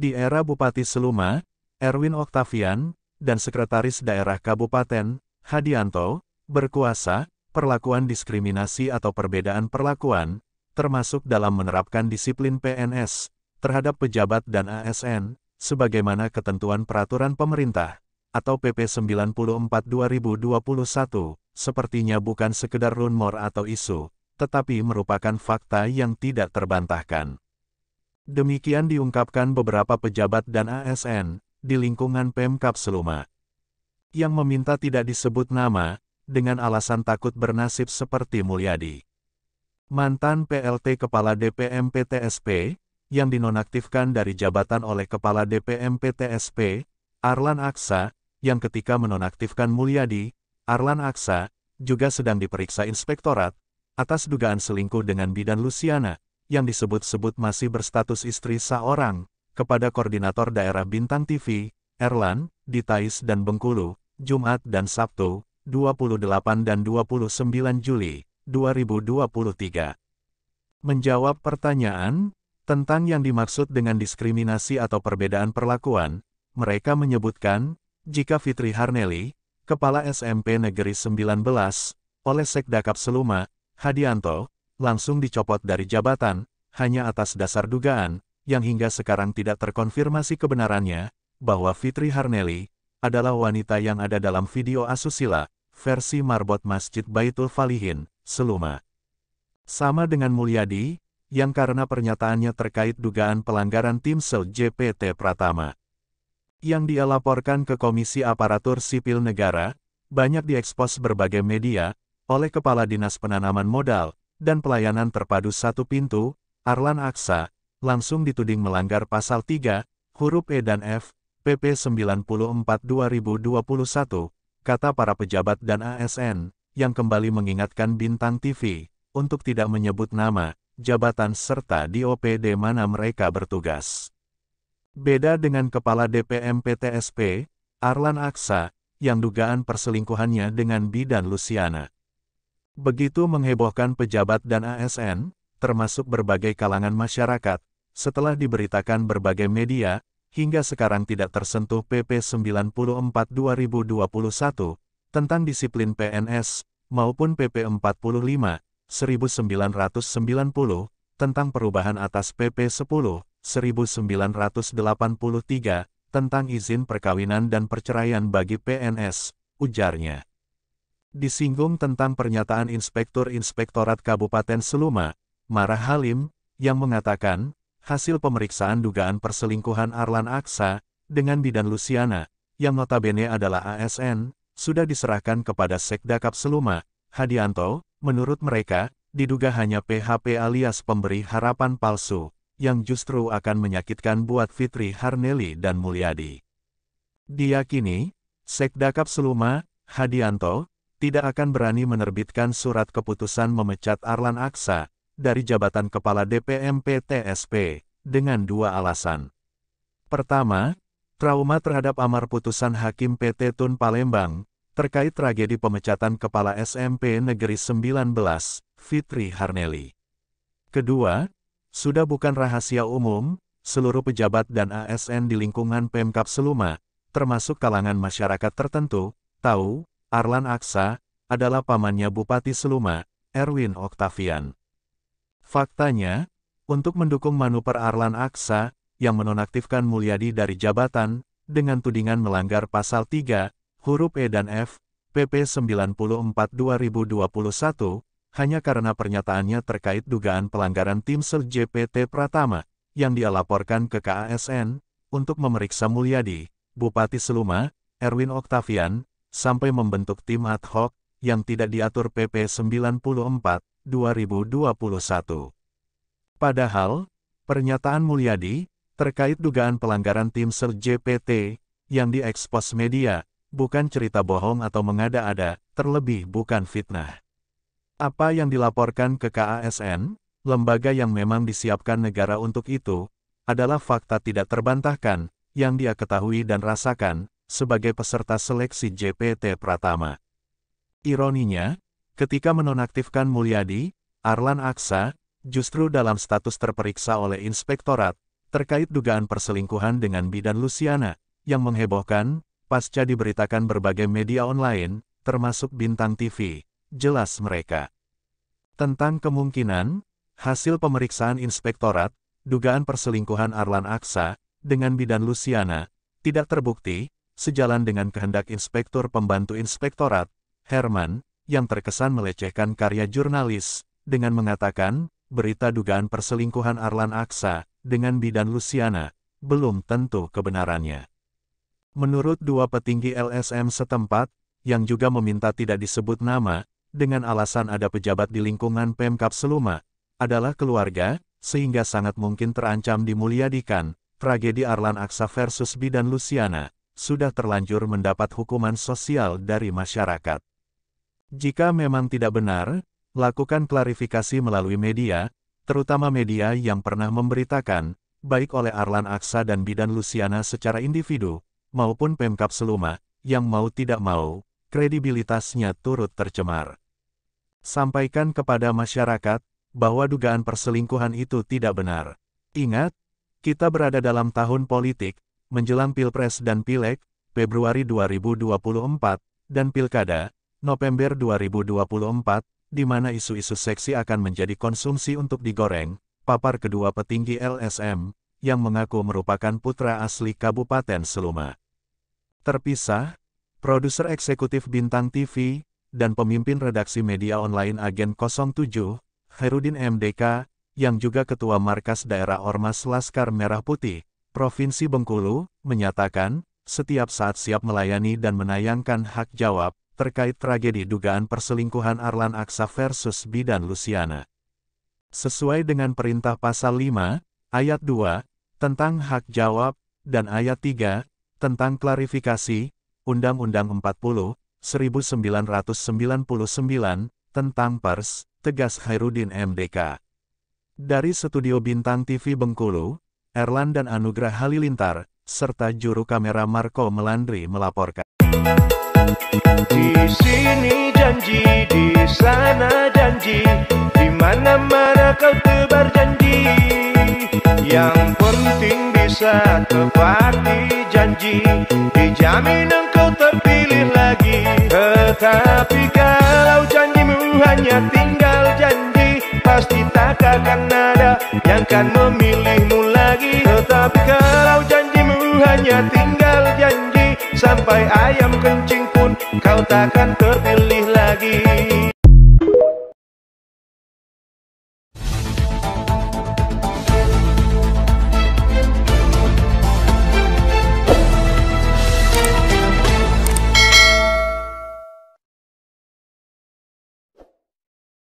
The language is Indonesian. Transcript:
Di era Bupati Seluma, Erwin Oktavian, dan Sekretaris Daerah Kabupaten, Hadianto, berkuasa, perlakuan diskriminasi atau perbedaan perlakuan, termasuk dalam menerapkan disiplin PNS, terhadap pejabat dan ASN, sebagaimana ketentuan peraturan pemerintah, atau PP 94/2021, sepertinya bukan sekedar rumor atau isu, tetapi merupakan fakta yang tidak terbantahkan. Demikian diungkapkan beberapa pejabat dan ASN di lingkungan Pemkab Seluma, yang meminta tidak disebut nama, dengan alasan takut bernasib seperti Mulyadi. Mantan PLT Kepala DPM PTSP, yang dinonaktifkan dari jabatan oleh Kepala DPM PTSP, Arlan Aksa, yang ketika menonaktifkan Mulyadi, Arlan Aksa, juga sedang diperiksa inspektorat, atas dugaan selingkuh dengan bidan Luciana, yang disebut-sebut masih berstatus istri seorang, kepada Koordinator Daerah Bintang TV, Erlan, di Tais dan Bengkulu, Jumat dan Sabtu, 28 dan 29 Juli, 2023. Menjawab pertanyaan tentang yang dimaksud dengan diskriminasi atau perbedaan perlakuan, mereka menyebutkan, jika Fitri Harnelly, Kepala SMP Negeri 19, oleh Sekdakap Seluma, Hadianto, langsung dicopot dari jabatan, hanya atas dasar dugaan, yang hingga sekarang tidak terkonfirmasi kebenarannya, bahwa Fitri Harnelly adalah wanita yang ada dalam video asusila, versi marbot Masjid Baitul Falihin, Seluma. Sama dengan Mulyadi, yang karena pernyataannya terkait dugaan pelanggaran Timsel JPT Pratama, yang dia laporkan ke Komisi Aparatur Sipil Negara, banyak diekspos berbagai media, oleh Kepala Dinas Penanaman Modal, dan Pelayanan Terpadu Satu Pintu, Arlan Aksa, langsung dituding melanggar Pasal 3, huruf E dan F, PP 94/2021, kata para pejabat dan ASN, yang kembali mengingatkan Bintang TV, untuk tidak menyebut nama, jabatan serta di OPD mana mereka bertugas. Beda dengan Kepala DPM PTSP, Arlan Aksa, yang dugaan perselingkuhannya dengan bidan Luciana begitu menghebohkan pejabat dan ASN, termasuk berbagai kalangan masyarakat, setelah diberitakan berbagai media, hingga sekarang tidak tersentuh PP 94/2021, tentang disiplin PNS, maupun PP 45/1990, tentang perubahan atas PP 10/1983, tentang izin perkawinan dan perceraian bagi PNS, ujarnya. Disinggung tentang pernyataan Inspektur Inspektorat Kabupaten Seluma, Marah Halim, yang mengatakan, hasil pemeriksaan dugaan perselingkuhan Arlan Aksa, dengan bidan Luciana, yang notabene adalah ASN, sudah diserahkan kepada Sekdakap Seluma, Hadianto. Menurut mereka, diduga hanya PHP alias pemberi harapan palsu, yang justru akan menyakitkan buat Fitri Harnelly dan Mulyadi. Diyakini, Sekdakap Seluma, Hadianto, tidak akan berani menerbitkan surat keputusan memecat Arlan Aksa dari jabatan Kepala DPM PTSP, dengan dua alasan. Pertama, trauma terhadap amar putusan Hakim PT Tun Palembang, terkait tragedi pemecatan Kepala SMP Negeri 19, Fitri Harnelly. Kedua, sudah bukan rahasia umum, seluruh pejabat dan ASN di lingkungan Pemkab Seluma, termasuk kalangan masyarakat tertentu, tahu, Arlan Aksa adalah pamannya Bupati Seluma, Erwin Oktavian. Faktanya, untuk mendukung manuver Arlan Aksa, yang menonaktifkan Mulyadi dari jabatan, dengan tudingan melanggar Pasal 3, huruf E dan F, PP 94/2021, hanya karena pernyataannya terkait dugaan pelanggaran Timsel JPT Pratama, yang dia laporkan ke KASN, untuk memeriksa Mulyadi, Bupati Seluma, Erwin Oktavian, sampai membentuk tim ad hoc, yang tidak diatur PP 94/2021. Padahal, pernyataan Mulyadi, terkait dugaan pelanggaran Timsel JPT, yang diekspos media, bukan cerita bohong atau mengada-ada, terlebih bukan fitnah. Apa yang dilaporkan ke KASN, lembaga yang memang disiapkan negara untuk itu, adalah fakta tidak terbantahkan, yang dia ketahui dan rasakan, sebagai peserta seleksi JPT Pratama. Ironinya, ketika menonaktifkan Mulyadi, Arlan Aksa, justru dalam status terperiksa oleh inspektorat, terkait dugaan perselingkuhan dengan bidan Luciana, yang menghebohkan, pasca diberitakan berbagai media online, termasuk Bintang TV, jelas mereka. Tentang kemungkinan, hasil pemeriksaan inspektorat, dugaan perselingkuhan Arlan Aksa, dengan bidan Luciana, tidak terbukti, sejalan dengan kehendak Inspektur Pembantu Inspektorat, Herman, yang terkesan melecehkan karya jurnalis, dengan mengatakan, berita dugaan perselingkuhan Arlan Aksa, dengan bidan Luciana, belum tentu kebenarannya. Menurut dua petinggi LSM setempat, yang juga meminta tidak disebut nama, dengan alasan ada pejabat di lingkungan Pemkab Seluma, adalah keluarga, sehingga sangat mungkin terancam dimulyadikan, tragedi Arlan Aksa versus bidan Luciana, sudah terlanjur mendapat hukuman sosial dari masyarakat. Jika memang tidak benar, lakukan klarifikasi melalui media, terutama media yang pernah memberitakan, baik oleh Arlan Aksa dan bidan Luciana secara individu, maupun Pemkab Seluma, yang mau tidak mau, kredibilitasnya turut tercemar. Sampaikan kepada masyarakat, bahwa dugaan perselingkuhan itu tidak benar. Ingat, kita berada dalam tahun politik, menjelang Pilpres dan Pileg, Februari 2024, dan Pilkada, November 2024, di mana isu-isu seksi akan menjadi konsumsi untuk digoreng, papar kedua petinggi LSM, yang mengaku merupakan putra asli Kabupaten Seluma. Terpisah, produser eksekutif Bintang TV, dan pemimpin redaksi media online Agen 07, Khairuddin MDK, yang juga Ketua Markas Daerah Ormas Laskar Merah Putih, Provinsi Bengkulu, menyatakan, setiap saat siap melayani dan menayangkan hak jawab, terkait tragedi dugaan perselingkuhan Arlan Aksa versus bidan Luciana. Sesuai dengan perintah Pasal 5, Ayat 2, tentang hak jawab, dan Ayat 3, tentang klarifikasi, Undang-Undang 40, 1999, tentang Pers, tegas Khairuddin MDK. Dari Studio Bintang TV Bengkulu, Erlan dan Anugrah Halilintar, serta juru kamera Marco Melandri melaporkan. Di sini janji, di sana janji, di mana-mana kau tebar janji. Yang penting bisa tepati janji, dijamin engkau terpilih lagi. Tetapi kalau janjimu hanya tinggal janji, pasti tak akan ada yang akan memilihmu lagi. Tetapi kalau janjimu hanya tinggal janji, sampai ayam kencing